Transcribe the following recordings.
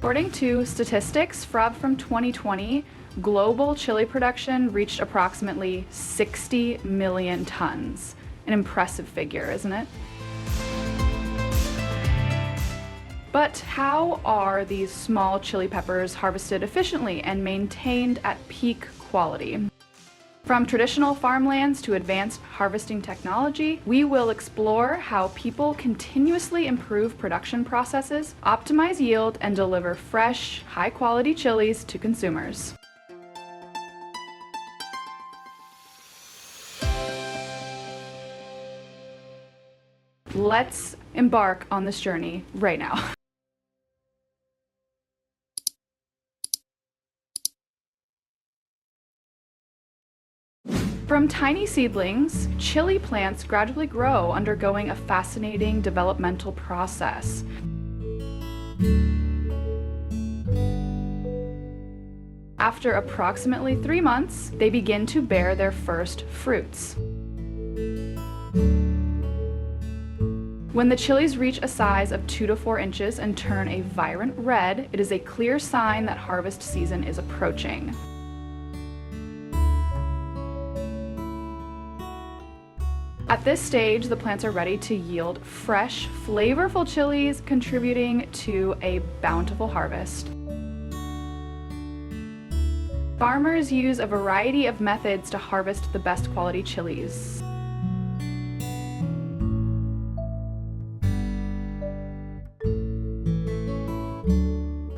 According to statistics from 2020, global chili production reached approximately 60 million tons. An impressive figure, isn't it? But how are these small chili peppers harvested efficiently and maintained at peak quality? From traditional farmlands to advanced harvesting technology, we will explore how people continuously improve production processes, optimize yield, and deliver fresh, high-quality chilies to consumers. Let's embark on this journey right now. From tiny seedlings, chili plants gradually grow, undergoing a fascinating developmental process. After approximately 3 months, they begin to bear their first fruits. When the chilies reach a size of 2 to 4 inches and turn a vibrant red, it is a clear sign that harvest season is approaching. At this stage, the plants are ready to yield fresh, flavorful chilies, contributing to a bountiful harvest. Farmers use a variety of methods to harvest the best quality chilies.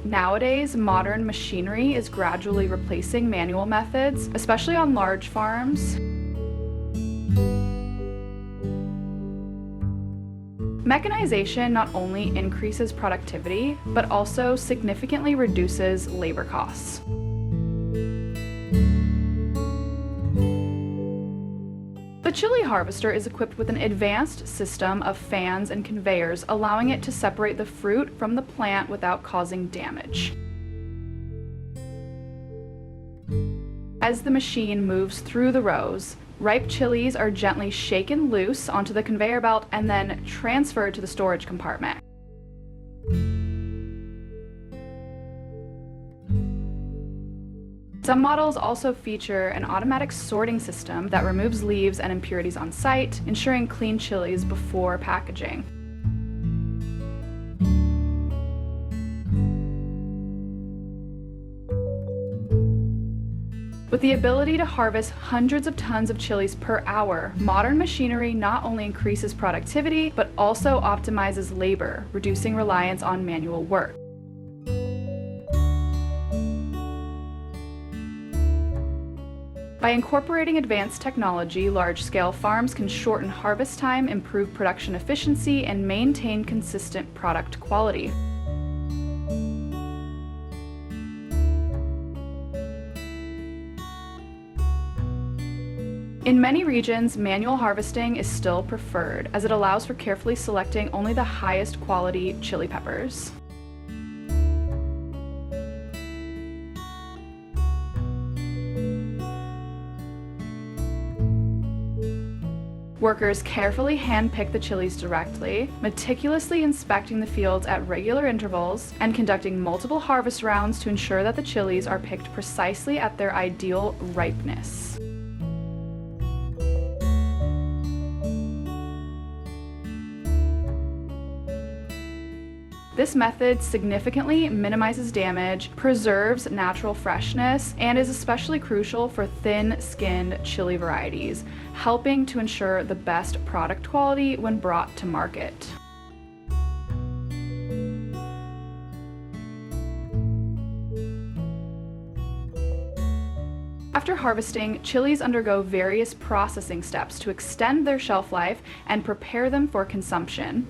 Nowadays, modern machinery is gradually replacing manual methods, especially on large farms. Mechanization not only increases productivity, but also significantly reduces labor costs. The chili harvester is equipped with an advanced system of fans and conveyors, allowing it to separate the fruit from the plant without causing damage. As the machine moves through the rows, ripe chilies are gently shaken loose onto the conveyor belt and then transferred to the storage compartment. Some models also feature an automatic sorting system that removes leaves and impurities on site, ensuring clean chilies before packaging. With the ability to harvest hundreds of tons of chilies per hour, modern machinery not only increases productivity, but also optimizes labor, reducing reliance on manual work. By incorporating advanced technology, large-scale farms can shorten harvest time, improve production efficiency, and maintain consistent product quality. In many regions, manual harvesting is still preferred, as it allows for carefully selecting only the highest quality chili peppers. Workers carefully hand-pick the chilies directly, meticulously inspecting the fields at regular intervals, and conducting multiple harvest rounds to ensure that the chilies are picked precisely at their ideal ripeness. This method significantly minimizes damage, preserves natural freshness, and is especially crucial for thin-skinned chili varieties, helping to ensure the best product quality when brought to market. After harvesting, chilies undergo various processing steps to extend their shelf life and prepare them for consumption.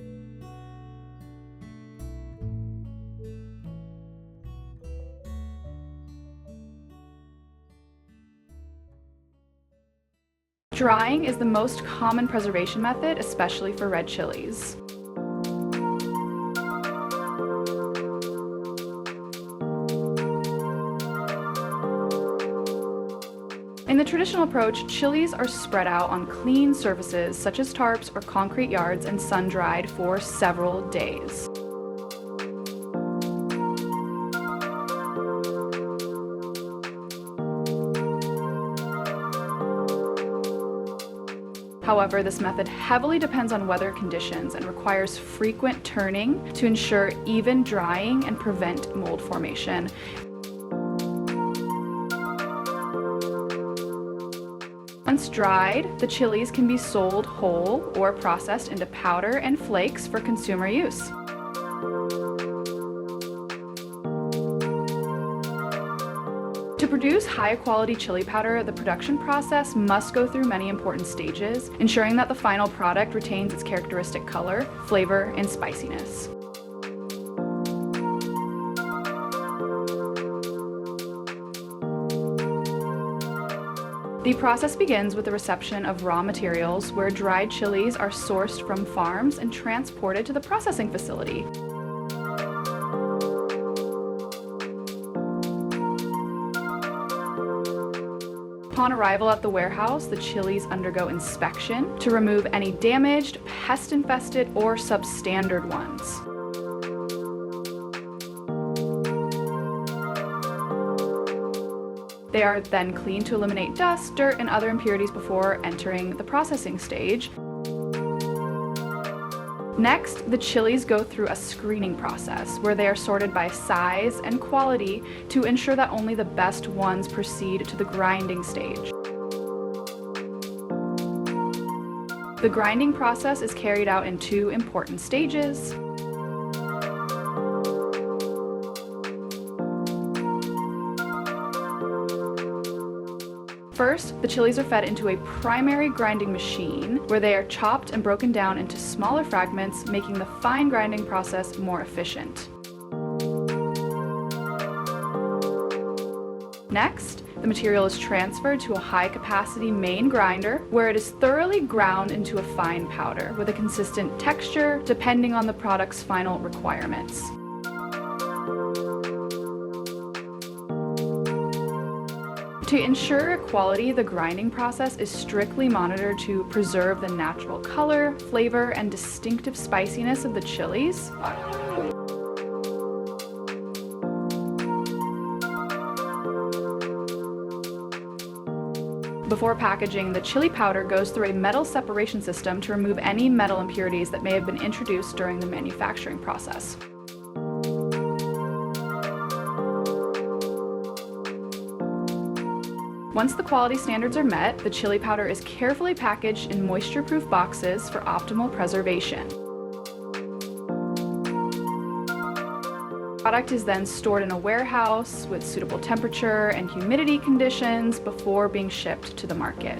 Drying is the most common preservation method, especially for red chilies. In the traditional approach, chilies are spread out on clean surfaces such as tarps or concrete yards and sun-dried for several days. However, this method heavily depends on weather conditions and requires frequent turning to ensure even drying and prevent mold formation. Once dried, the chilies can be sold whole or processed into powder and flakes for consumer use. To produce high-quality chili powder, the production process must go through many important stages, ensuring that the final product retains its characteristic color, flavor, and spiciness. The process begins with the reception of raw materials, where dried chilies are sourced from farms and transported to the processing facility. Upon arrival at the warehouse, the chilies undergo inspection to remove any damaged, pest-infested, or substandard ones. They are then cleaned to eliminate dust, dirt, and other impurities before entering the processing stage. Next, the chilies go through a screening process where they are sorted by size and quality to ensure that only the best ones proceed to the grinding stage. The grinding process is carried out in two important stages. First, the chilies are fed into a primary grinding machine where they are chopped and broken down into smaller fragments, making the fine grinding process more efficient. Next, the material is transferred to a high-capacity main grinder where it is thoroughly ground into a fine powder with a consistent texture depending on the product's final requirements. To ensure quality, the grinding process is strictly monitored to preserve the natural color, flavor, and distinctive spiciness of the chilies. Before packaging, the chili powder goes through a metal separation system to remove any metal impurities that may have been introduced during the manufacturing process. Once the quality standards are met, the chili powder is carefully packaged in moisture-proof boxes for optimal preservation. The product is then stored in a warehouse with suitable temperature and humidity conditions before being shipped to the market.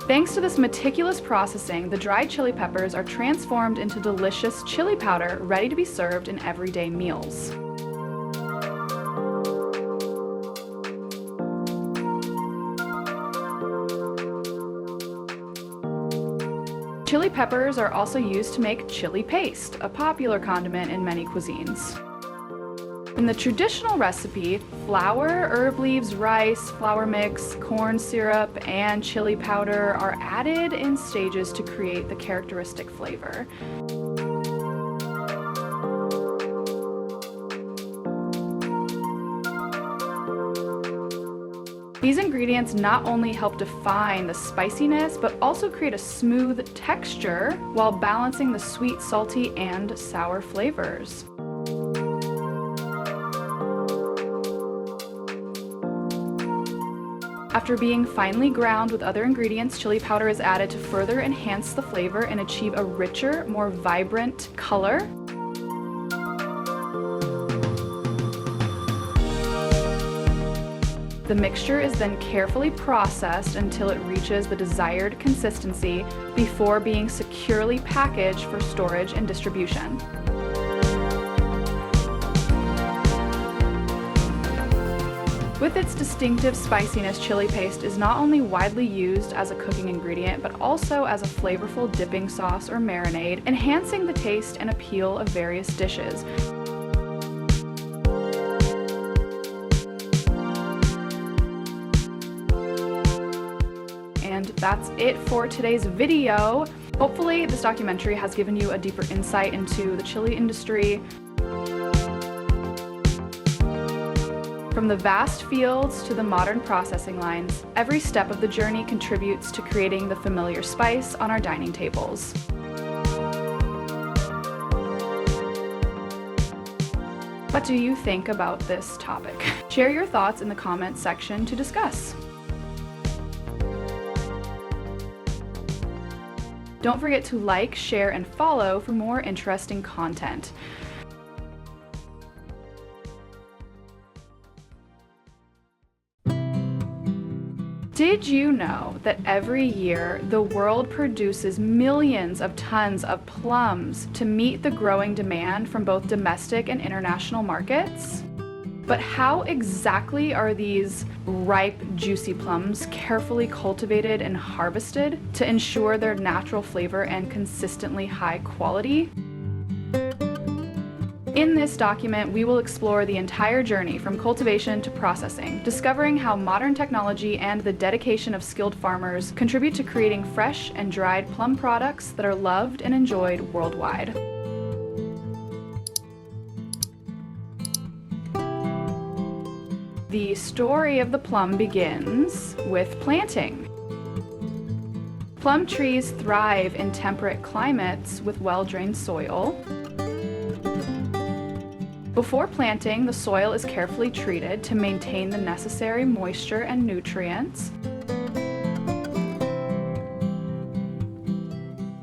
Thanks to this meticulous processing, the dried chili peppers are transformed into delicious chili powder ready to be served in everyday meals. Chili peppers are also used to make chili paste, a popular condiment in many cuisines. In the traditional recipe, flour, herb leaves, rice, flour mix, corn syrup, and chili powder are added in stages to create the characteristic flavor. These ingredients not only help define the spiciness, but also create a smooth texture while balancing the sweet, salty, and sour flavors. After being finely ground with other ingredients, chili powder is added to further enhance the flavor and achieve a richer, more vibrant color. The mixture is then carefully processed until it reaches the desired consistency before being securely packaged for storage and distribution. With its distinctive spiciness, chili paste is not only widely used as a cooking ingredient, but also as a flavorful dipping sauce or marinade, enhancing the taste and appeal of various dishes. And that's it for today's video. Hopefully this documentary has given you a deeper insight into the chili industry. From the vast fields to the modern processing lines, every step of the journey contributes to creating the familiar spice on our dining tables. What do you think about this topic? Share your thoughts in the comments section to discuss. Don't forget to like, share, and follow for more interesting content. Did you know that every year the world produces millions of tons of plums to meet the growing demand from both domestic and international markets? But how exactly are these ripe, juicy plums carefully cultivated and harvested to ensure their natural flavor and consistently high quality? In this document, we will explore the entire journey from cultivation to processing, discovering how modern technology and the dedication of skilled farmers contribute to creating fresh and dried plum products that are loved and enjoyed worldwide. The story of the plum begins with planting. Plum trees thrive in temperate climates with well-drained soil. Before planting, the soil is carefully treated to maintain the necessary moisture and nutrients.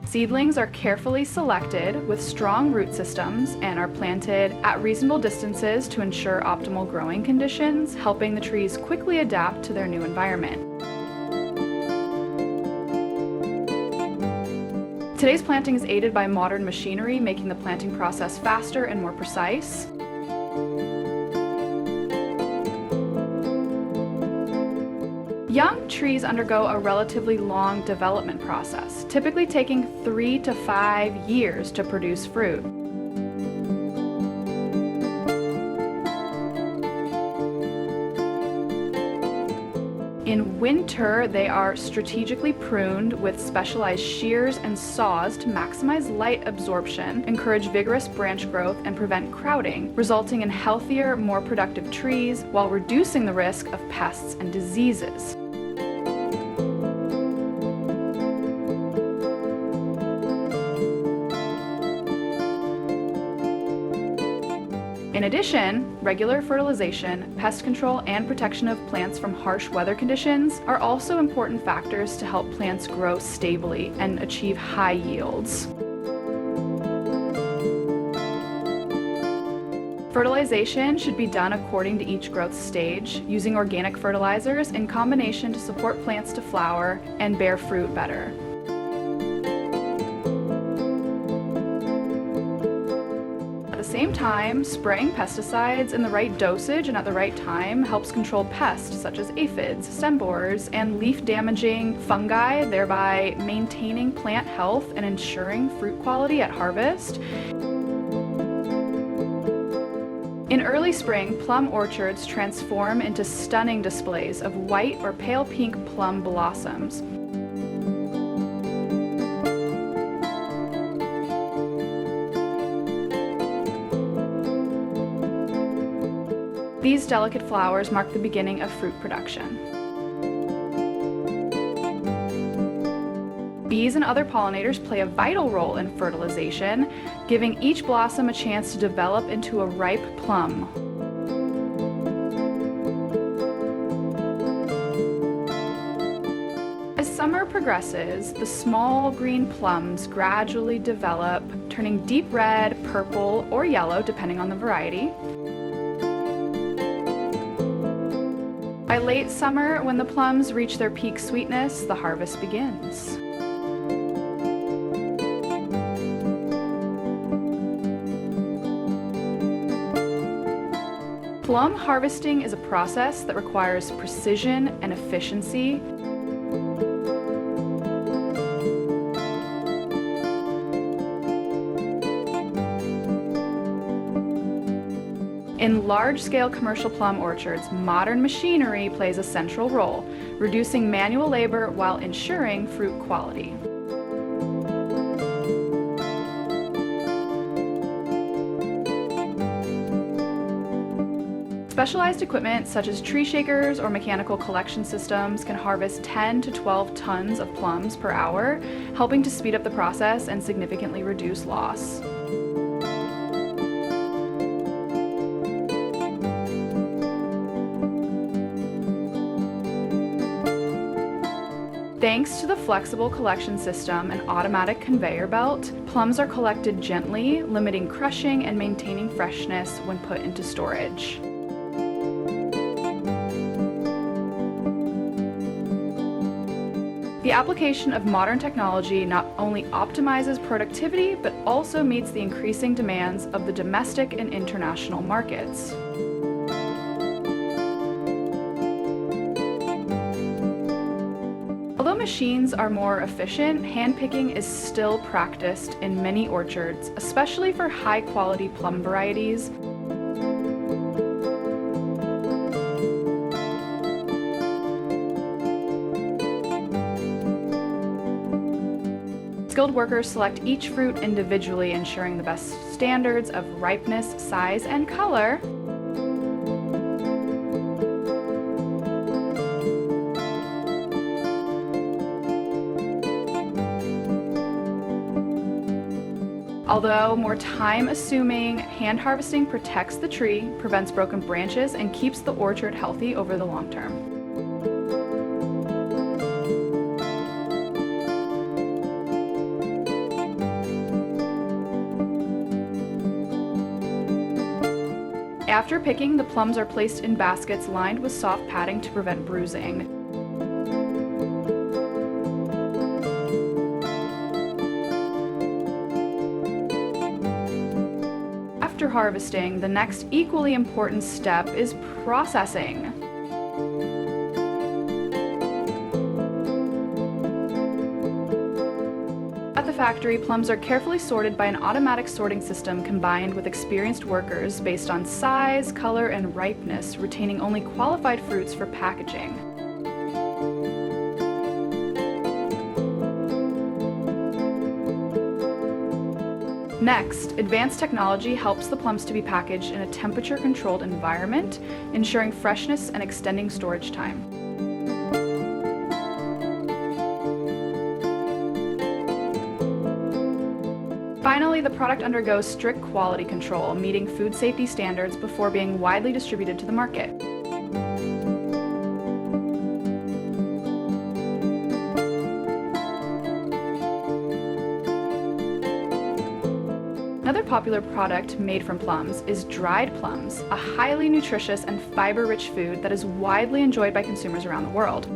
Seedlings are carefully selected with strong root systems and are planted at reasonable distances to ensure optimal growing conditions, helping the trees quickly adapt to their new environment. Today's planting is aided by modern machinery, making the planting process faster and more precise. Young trees undergo a relatively long development process, typically taking 3 to 5 years to produce fruit. In winter, they are strategically pruned with specialized shears and saws to maximize light absorption, encourage vigorous branch growth, and prevent crowding, resulting in healthier, more productive trees while reducing the risk of pests and diseases. In addition, regular fertilization, pest control, and protection of plants from harsh weather conditions are also important factors to help plants grow stably and achieve high yields. Fertilization should be done according to each growth stage, using organic fertilizers in combination to support plants to flower and bear fruit better. At the same time, spraying pesticides in the right dosage and at the right time helps control pests such as aphids, stem borers, and leaf-damaging fungi, thereby maintaining plant health and ensuring fruit quality at harvest. In early spring, plum orchards transform into stunning displays of white or pale pink plum blossoms. These delicate flowers mark the beginning of fruit production. Bees and other pollinators play a vital role in fertilization, giving each blossom a chance to develop into a ripe plum. As summer progresses, the small green plums gradually develop, turning deep red, purple, or yellow depending on the variety. By late summer, when the plums reach their peak sweetness, the harvest begins. Plum harvesting is a process that requires precision and efficiency. In large-scale commercial plum orchards, modern machinery plays a central role, reducing manual labor while ensuring fruit quality. Specialized equipment such as tree shakers or mechanical collection systems can harvest 10 to 12 tons of plums per hour, helping to speed up the process and significantly reduce loss. Thanks to the flexible collection system and automatic conveyor belt, plums are collected gently, limiting crushing and maintaining freshness when put into storage. The application of modern technology not only optimizes productivity, but also meets the increasing demands of the domestic and international markets. Although machines are more efficient, hand-picking is still practiced in many orchards, especially for high-quality plum varieties. Skilled workers select each fruit individually, ensuring the best standards of ripeness, size, and color. Although more time-assuming, hand harvesting protects the tree, prevents broken branches, and keeps the orchard healthy over the long term. After picking, the plums are placed in baskets lined with soft padding to prevent bruising. After harvesting, the next equally important step is processing. At the factory, plums are carefully sorted by an automatic sorting system combined with experienced workers based on size, color, and ripeness, retaining only qualified fruits for packaging. Next, advanced technology helps the plums to be packaged in a temperature-controlled environment, ensuring freshness and extending storage time. Finally, the product undergoes strict quality control, meeting food safety standards before being widely distributed to the market. Another popular product made from plums is dried plums, a highly nutritious and fiber-rich food that is widely enjoyed by consumers around the world.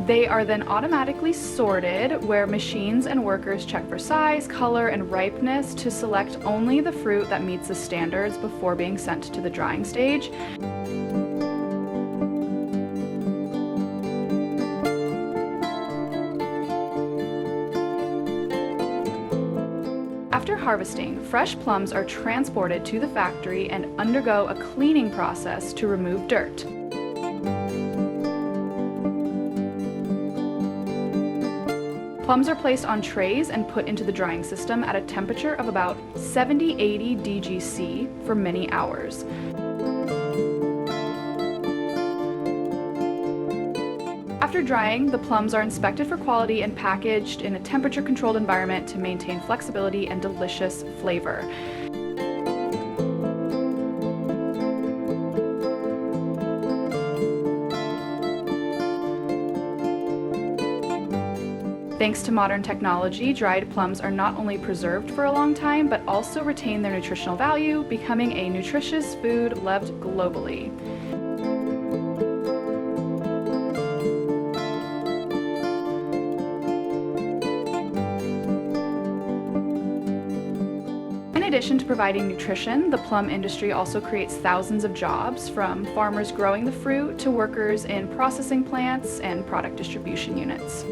They are then automatically sorted, where machines and workers check for size, color, and ripeness to select only the fruit that meets the standards before being sent to the drying stage. After harvesting, fresh plums are transported to the factory and undergo a cleaning process to remove dirt. Plums are placed on trays and put into the drying system at a temperature of about 70–80 DGC for many hours. After drying, the plums are inspected for quality and packaged in a temperature-controlled environment to maintain flexibility and delicious flavor. Thanks to modern technology, dried plums are not only preserved for a long time, but also retain their nutritional value, becoming a nutritious food loved globally. In addition to providing nutrition, the plum industry also creates thousands of jobs, from farmers growing the fruit to workers in processing plants and product distribution units.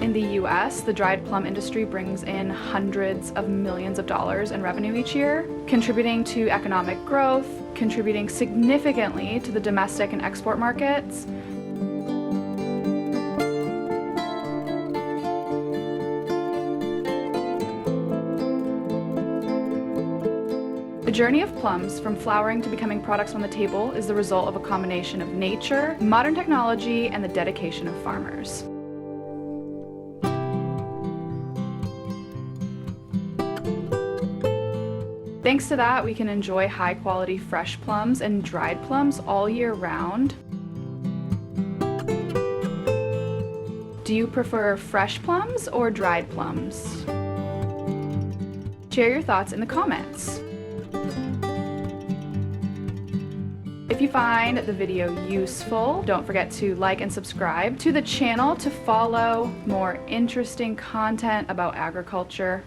In the US, US, the dried plum industry brings in hundreds of millions of dollars in revenue each year, contributing to economic growth, contributing significantly to the domestic and export markets. The journey of plums from flowering to becoming products on the table is the result of a combination of nature, modern technology, and the dedication of farmers. Thanks to that, we can enjoy high-quality fresh plums and dried plums all year round. Do you prefer fresh plums or dried plums? Share your thoughts in the comments. If you find the video useful, don't forget to like and subscribe to the channel to follow more interesting content about agriculture.